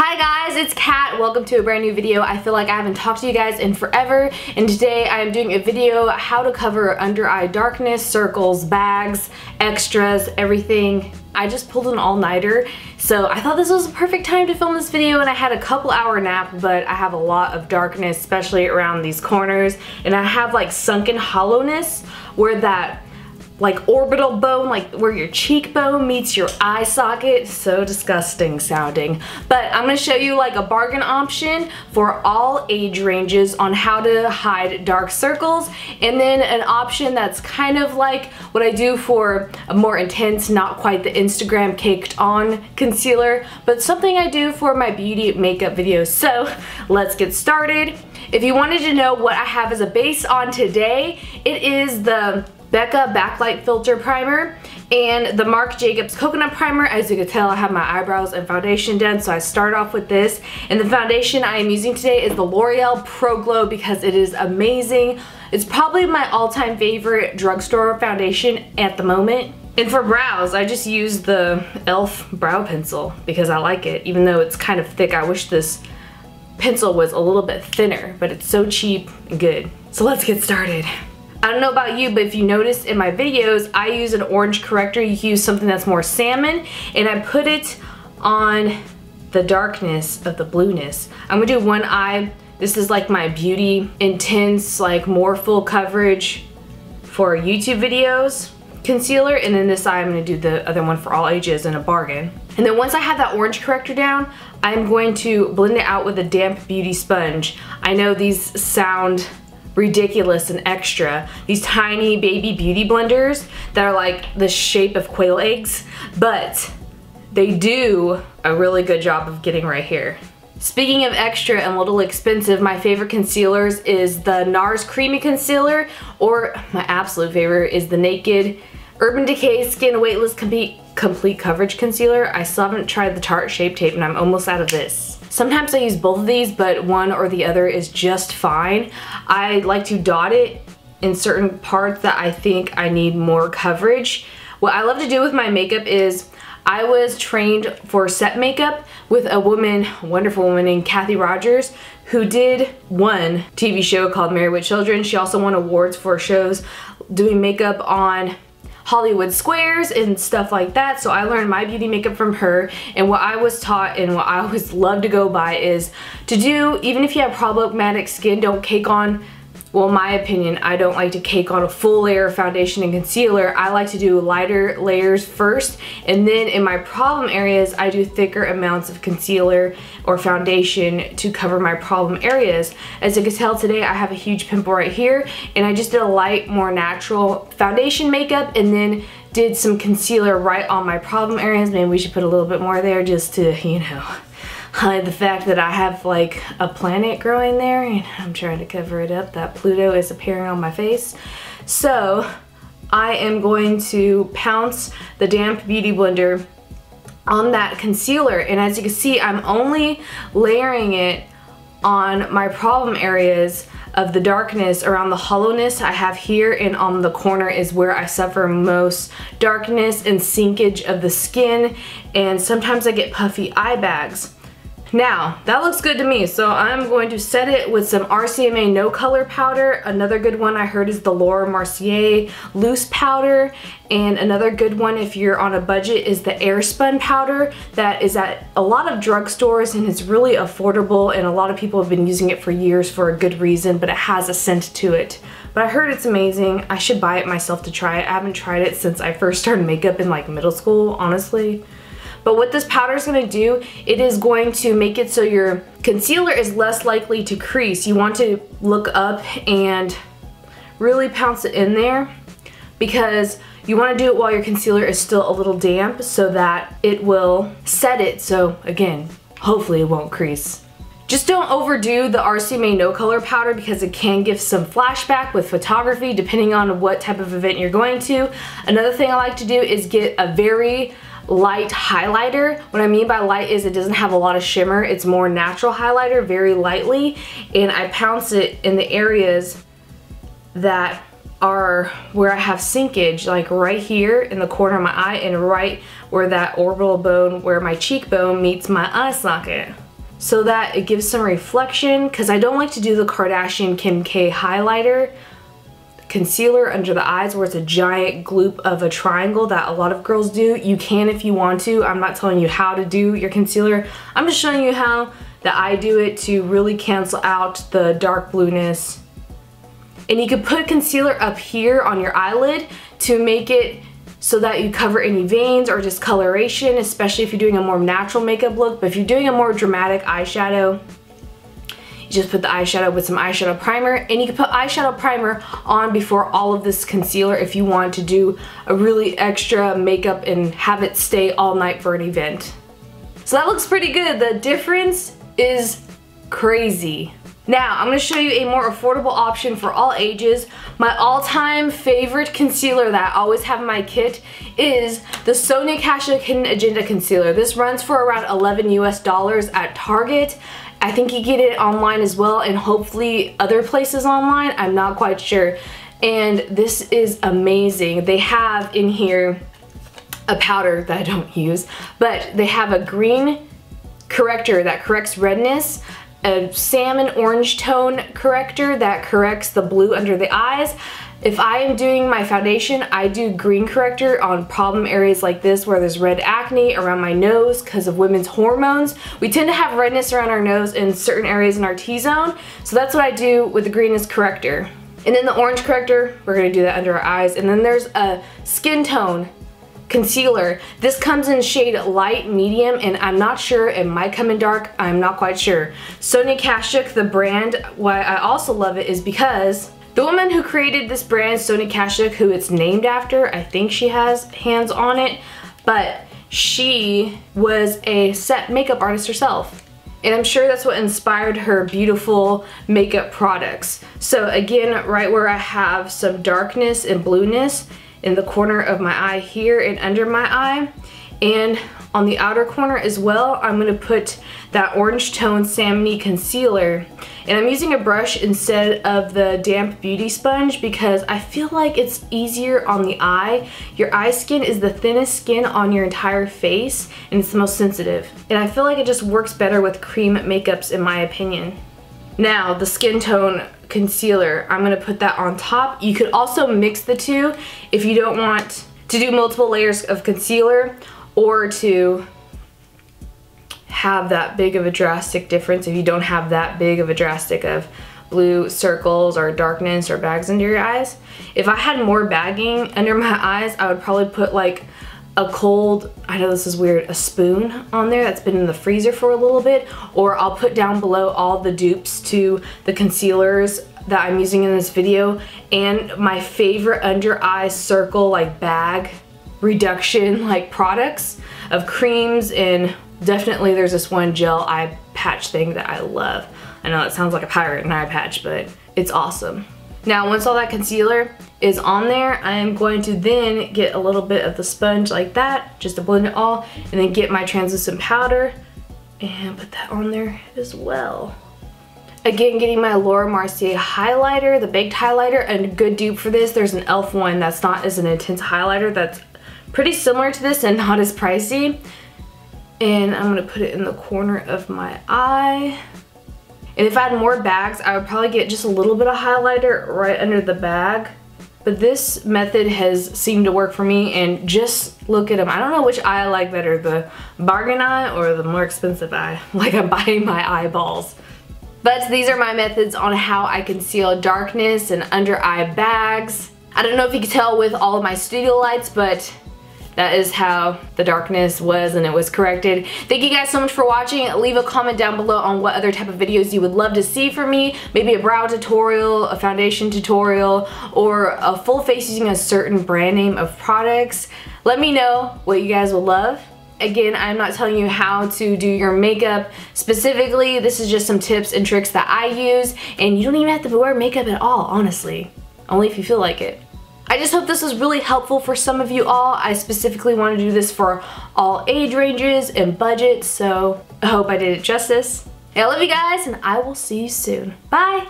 Hi guys, it's Kat. Welcome to a brand new video. I feel like I haven't talked to you guys in forever, and today I am doing a video how to cover under eye darkness, circles, bags, extras, everything. I just pulled an all-nighter, so I thought this was a perfect time to film this video, and I had a couple-hour nap, but I have a lot of darkness, especially around these corners, and I have like sunken hollowness where that like orbital bone, like where your cheekbone meets your eye socket. So disgusting sounding. But I'm gonna show you like a bargain option for all age ranges on how to hide dark circles, and then an option that's kind of like what I do for a more intense, not quite the Instagram caked on concealer, but something I do for my beauty makeup videos. So let's get started. If you wanted to know what I have as a base on today, it is the Becca Backlight Filter Primer and the Marc Jacobs Coconut Primer. As you can tell, I have my eyebrows and foundation done, so I start off with this. And the foundation I am using today is the L'Oreal Pro Glow because it is amazing. It's probably my all-time favorite drugstore foundation at the moment. And for brows, I just use the E.L.F. brow pencil because I like it, even though it's kind of thick. I wish this pencil was a little bit thinner, but it's so cheap and good. So let's get started. I don't know about you, but if you notice in my videos, I use an orange corrector. You can use something that's more salmon, and I put it on the darkness of the blueness. I'm gonna do one eye. This is like my beauty intense, like more full coverage for YouTube videos concealer, and then this eye I'm gonna do the other one for all ages in a bargain. And then once I have that orange corrector down, I'm going to blend it out with a damp beauty sponge. I know these sound ridiculous and extra, these tiny baby beauty blenders that are like the shape of quail eggs, but they do a really good job of getting right here. Speaking of extra and a little expensive, my favorite concealers is the NARS Creamy Concealer, or my absolute favorite is the Naked Urban Decay Skin Weightless Complete Coverage Concealer. I still haven't tried the Tarte Shape Tape, and I'm almost out of this. Sometimes I use both of these, but one or the other is just fine. I like to dot it in certain parts that I think I need more coverage. What I love to do with my makeup is I was trained for set makeup with a woman, a wonderful woman named Kathy Rogers, who did one TV show called Married with Children. She also won awards for shows doing makeup on Hollywood Squares and stuff like that. So I learned my beauty makeup from her, and what I was taught and what I always love to go by is to do, even if you have problematic skin, don't cake on, well, in my opinion, I don't like to cake on a full layer of foundation and concealer. I like to do lighter layers first, and then in my problem areas, I do thicker amounts of concealer or foundation to cover my problem areas. As you can tell today, I have a huge pimple right here, and I just did a light, more natural foundation makeup, and then did some concealer right on my problem areas. Maybe we should put a little bit more there just to, you know, hide the fact that I have like a planet growing there, and I'm trying to cover it up. That Pluto is appearing on my face. So I am going to pounce the damp beauty blender on that concealer, and as you can see, I'm only layering it on my problem areas of the darkness around the hollowness I have here, and on the corner is where I suffer most darkness and sinkage of the skin, and sometimes I get puffy eye bags. Now, that looks good to me, so I'm going to set it with some RCMA No Color Powder. Another good one I heard is the Laura Mercier Loose Powder, and another good one if you're on a budget is the Airspun Powder that is at a lot of drugstores, and it's really affordable, and a lot of people have been using it for years for a good reason, but it has a scent to it. But I heard it's amazing. I should buy it myself to try it. I haven't tried it since I first started makeup in like middle school, honestly. But what this powder is going to do, it is going to make it so your concealer is less likely to crease. You want to look up and really pounce it in there because you want to do it while your concealer is still a little damp so that it will set it. So again, hopefully it won't crease. Just don't overdo the RCMA No Color Powder because it can give some flashback with photography depending on what type of event you're going to. Another thing I like to do is get a very light highlighter. What I mean by light is it doesn't have a lot of shimmer. It's more natural highlighter, very lightly, and I pounce it in the areas that are where I have sinkage, like right here in the corner of my eye and right where that orbital bone, where my cheekbone meets my eye socket. so that it gives some reflection, because I don't like to do the Kardashian Kim K highlighter concealer under the eyes where it's a giant gloop of a triangle that a lot of girls do. You can if you want to. I'm not telling you how to do your concealer. I'm just showing you how that I do it to really cancel out the dark blueness. And you could put concealer up here on your eyelid to make it so that you cover any veins or discoloration, especially if you're doing a more natural makeup look. But if you're doing a more dramatic eyeshadow, you just put the eyeshadow with some eyeshadow primer, and you can put eyeshadow primer on before all of this concealer if you want to do a really extra makeup and have it stay all night for an event. So that looks pretty good. The difference is crazy. Now, I'm going to show you a more affordable option for all ages. My all-time favorite concealer that I always have in my kit is the Sonia Kashuk Hidden Agenda Concealer. This runs for around $11 US at Target. I think you get it online as well, and hopefully other places online. I'm not quite sure. And this is amazing. They have in here a powder that I don't use, but they have a green corrector that corrects redness, a salmon orange tone corrector that corrects the blue under the eyes. If I am doing my foundation, I do green corrector on problem areas like this where there's red acne around my nose because of women's hormones. We tend to have redness around our nose in certain areas in our T-zone, so that's what I do with the greenness corrector. And then the orange corrector, we're going to do that under our eyes. And then there's a skin tone concealer. This comes in shade light medium, and I'm not sure, it might come in dark, I'm not quite sure. Sonia Kashuk, the brand, why I also love it is because the woman who created this brand, Sonia Kashuk, who it's named after, I think she has hands on it, but she was a set makeup artist herself. And I'm sure that's what inspired her beautiful makeup products. So again, right where I have some darkness and blueness in the corner of my eye here and under my eye, and on the outer corner as well, I'm going to put that orange tone salmon-y concealer. And I'm using a brush instead of the damp beauty sponge because I feel like it's easier on the eye. Your eye skin is the thinnest skin on your entire face, and it's the most sensitive. And I feel like it just works better with cream makeups in my opinion. Now, the skin tone concealer, I'm going to put that on top. You could also mix the two if you don't want to do multiple layers of concealer or to have that big of a drastic difference. If you don't have that big of a drastic of blue circles or darkness or bags under your eyes. If I had more bagging under my eyes, I would probably put like a cold, I know this is weird, a spoon on there that's been in the freezer for a little bit, or I'll put down below all the dupes to the concealers that I'm using in this video, and my favorite under eye circle like bag reduction like products of creams, and definitely there's this one gel eye patch thing that I love. I know it sounds like a pirate and eye patch, but it's awesome. Now once all that concealer is on there, I am going to then get a little bit of the sponge like that, just to blend it all, and then get my translucent powder and put that on there as well. Again, getting my Laura Mercier highlighter, the baked highlighter, and a good dupe for this, there's an E.L.F. one that's not as an intense highlighter that's pretty similar to this and not as pricey. And I'm gonna put it in the corner of my eye. And if I had more bags, I would probably get just a little bit of highlighter right under the bag. But this method has seemed to work for me, and just look at them. I don't know which eye I like better, the bargain eye or the more expensive eye. Like I'm buying my eyeballs. But these are my methods on how I conceal darkness and under eye bags. I don't know if you can tell with all of my studio lights, but that is how the darkness was and it was corrected. Thank you guys so much for watching. Leave a comment down below on what other type of videos you would love to see from me. Maybe a brow tutorial, a foundation tutorial, or a full face using a certain brand name of products. Let me know what you guys would love. Again, I'm not telling you how to do your makeup specifically. This is just some tips and tricks that I use, and you don't even have to wear makeup at all, honestly. Only if you feel like it. I just hope this was really helpful for some of you all. I specifically want to do this for all age ranges and budgets, so I hope I did it justice. I love you guys, and I will see you soon. Bye!